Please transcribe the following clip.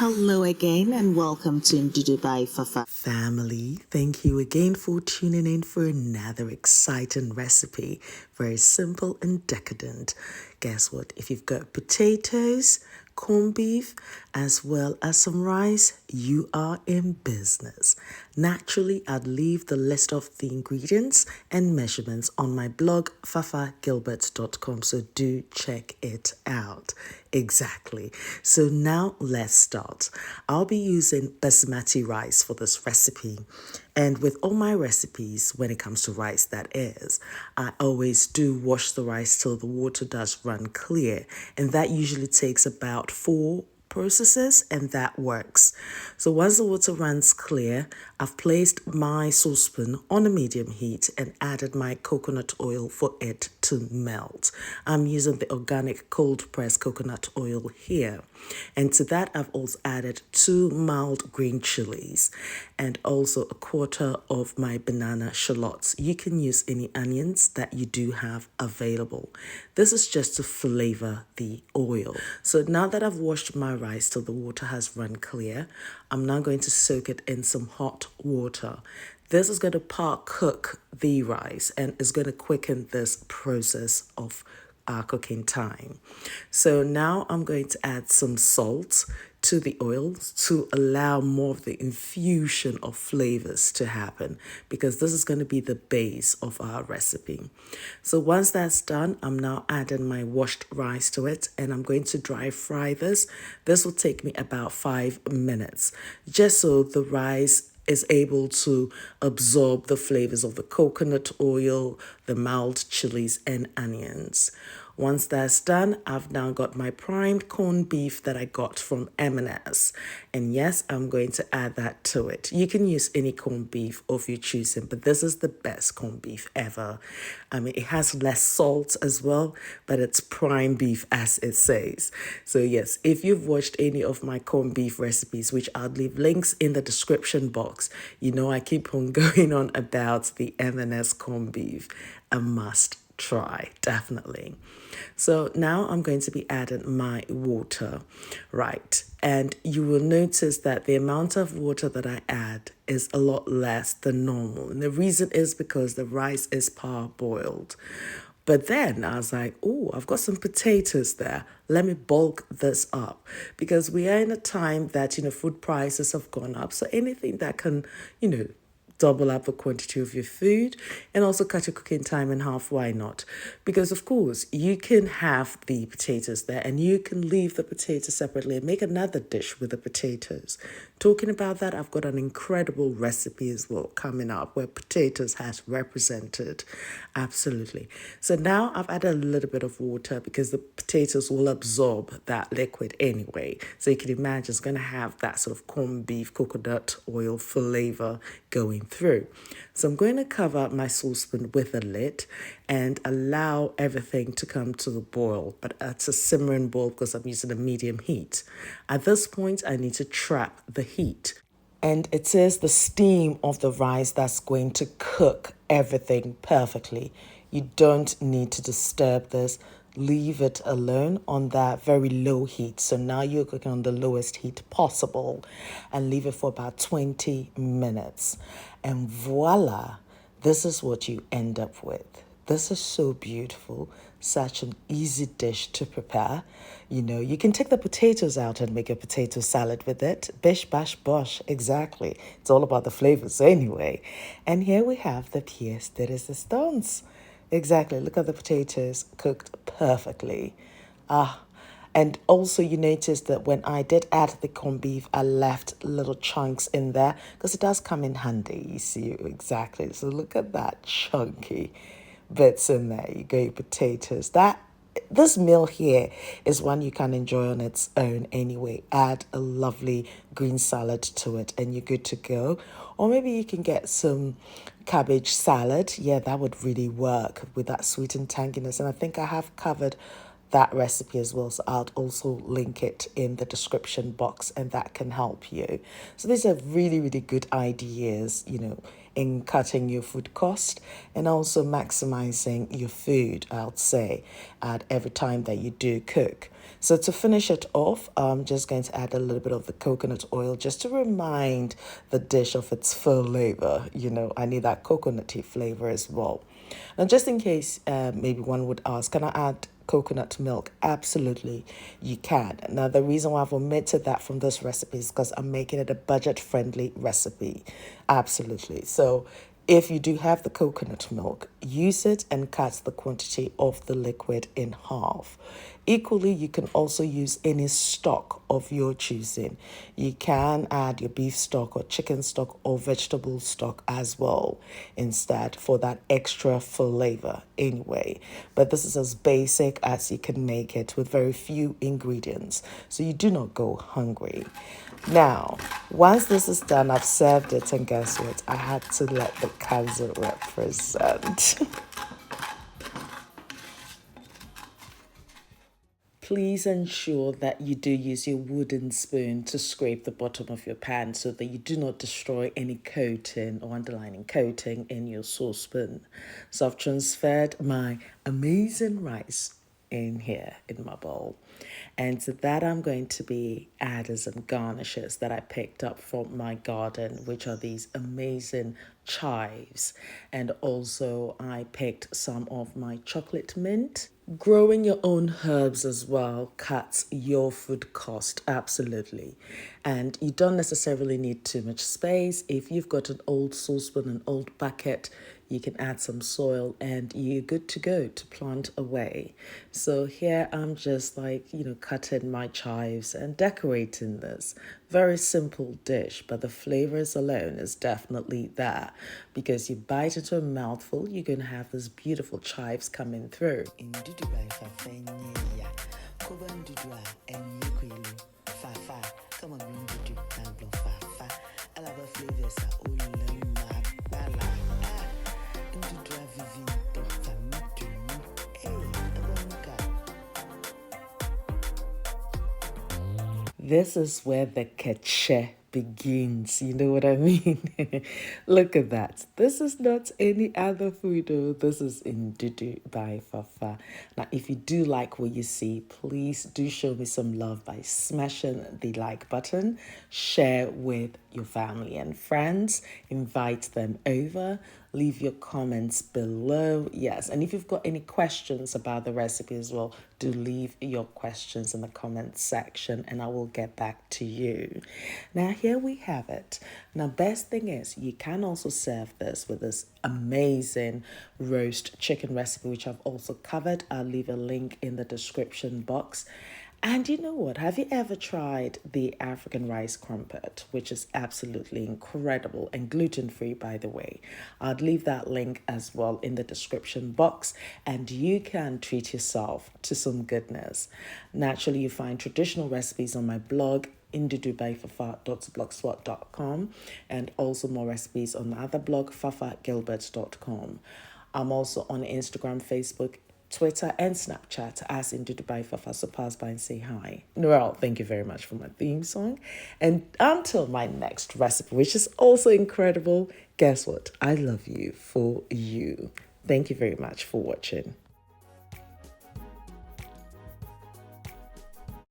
Hello again and welcome to Ndudu by Fafa. Family, thank you again for tuning in for another exciting recipe. Very simple and decadent. Guess what? If you've got potatoes, corned beef, as well as some rice, you are in business. Naturally, I'd leave the list of the ingredients and measurements on my blog, fafagilbert.com, so do check it out. Exactly. So now let's start. I'll be using Basmati rice for this recipe. And with all my recipes, when it comes to rice, that is, I always do wash the rice till the water does run clear. And that usually takes about 4 processes, and that works. So once the water runs clear, I've placed my saucepan on a medium heat and added my coconut oil for it to melt. I'm using the organic cold pressed coconut oil here. And to that, I've also added 2 mild green chilies and also a quarter of my banana shallots. You can use any onions that you do have available. This is just to flavor the oil. So now that I've washed my rice till the water has run clear, I'm now going to soak it in some hot water. This is going to part cook the rice and is going to quicken this process of cooking time. So now I'm going to add some salt to the oil to allow more of the infusion of flavors to happen, because this is going to be the base of our recipe. So once that's done, I'm now adding my washed rice to it and I'm going to dry fry this. This will take me about 5 minutes, just so the rice is able to absorb the flavors of the coconut oil, the mild chilies, and onions. Once that's done, I've now got my primed corned beef that I got from M&S. And yes, I'm going to add that to it. You can use any corned beef of your choosing, but this is the best corned beef ever. I mean, it has less salt as well, but it's prime beef as it says. So yes, if you've watched any of my corned beef recipes, which I'll leave links in the description box, you know I keep on going on about the M&S corned beef. A must try, definitely. So now I'm going to be adding my water, right? And you will notice that the amount of water that I add is a lot less than normal. And the reason is because the rice is parboiled. But then I was like, oh, I've got some potatoes there. Let me bulk this up, because we are in a time that, food prices have gone up. So anything that can, double up the quantity of your food and also cut your cooking time in half, why not? Because of course you can have the potatoes there and you can leave the potatoes separately and make another dish with the potatoes. Talking about that, I've got an incredible recipe as well coming up where potatoes has represented. Absolutely. So now I've added a little bit of water because the potatoes will absorb that liquid anyway. So you can imagine it's going to have that sort of corned beef, coconut oil flavor going through. So I'm going to cover my saucepan with a lid and allow everything to come to the boil, but it's a simmering boil because I'm using a medium heat. At this point, I need to trap the heat. And it is the steam of the rice that's going to cook everything perfectly. You don't need to disturb this. Leave it alone on that very low heat. So now you're cooking on the lowest heat possible and leave it for about 20 minutes. And voila, this is what you end up with. This is so beautiful, such an easy dish to prepare. You can take the potatoes out and make a potato salad with it. Bish, bash, bosh, exactly. It's all about the flavors anyway. And here we have the pièce de résistance. Exactly. Look at the potatoes cooked perfectly. And also you notice that when I did add the corned beef, I left little chunks in there because it does come in handy. You see, exactly. So look at that chunky bits in there. You got your potatoes. This meal here is one you can enjoy on its own anyway. Add a lovely green salad to it and you're good to go. Or maybe you can get some cabbage salad. Yeah, that would really work with that sweet and tanginess. And I think I have covered that recipe as well. So I'll also link it in the description box and that can help you. So these are really, really good ideas, in cutting your food cost and also maximizing your food, I'll say, at every time that you do cook. So to finish it off, I'm just going to add a little bit of the coconut oil just to remind the dish of its flavor. I need that coconutty flavor as well. Now, just in case maybe one would ask, can I add coconut milk? Absolutely, you can. Now, the reason why I've omitted that from this recipe is because I'm making it a budget-friendly recipe. Absolutely. So if you do have the coconut milk, use it and cut the quantity of the liquid in half. Equally, you can also use any stock of your choosing. You can add your beef stock or chicken stock or vegetable stock as well instead for that extra flavor anyway. But this is as basic as you can make it with very few ingredients, so you do not go hungry. Now, once this is done, I've served it, and guess what? I had to let the cousin represent. Please ensure that you do use your wooden spoon to scrape the bottom of your pan so that you do not destroy any coating or underlining coating in your saucepan. So I've transferred my amazing rice in here in my bowl. And to that, I'm going to be adding some garnishes that I picked up from my garden, which are these amazing chives. And also I picked some of my chocolate mint. Growing your own herbs as well cuts your food cost, absolutely. And you don't necessarily need too much space. If you've got an old saucepan, an old bucket, you can add some soil and you're good to go to plant away. So here I'm just cutting my chives and decorating this. Very simple dish, but the flavors alone is definitely there because you bite into a mouthful, you're going to have this beautiful chives coming through. Ndudu by Fafa, Kuba Ndudu and Yukwelu, Fafa, come on, Ndudu, and Fafa. I love the flavors, This is where the cache begins. You know what I mean? Look at that. This is not any other food, though. This is Ndudu by Fafa. Now, if you do like what you see, please do show me some love by smashing the like button, share with your family and friends, invite them over, leave your comments below. Yes, and if you've got any questions about the recipe as well, do leave your questions in the comments section and I will get back to you. Now, here we have it. Now, best thing is you can also serve this with this amazing roast chicken recipe, which I've also covered. I'll leave a link in the description box. And you know what? Have you ever tried the African rice crumpet, which is absolutely incredible and gluten-free, by the way? I'd leave that link as well in the description box, and you can treat yourself to some goodness. Naturally, you find traditional recipes on my blog, ndudubyfafa.blogspot.com, and also more recipes on my other blog, fafagilbert.com. I'm also on Instagram, Facebook, Twitter and Snapchat as Ndudu by Fafa, so pass by and say hi. Well, thank you very much for my theme song. And until my next recipe, which is also incredible, guess what? I love you for you. Thank you very much for watching.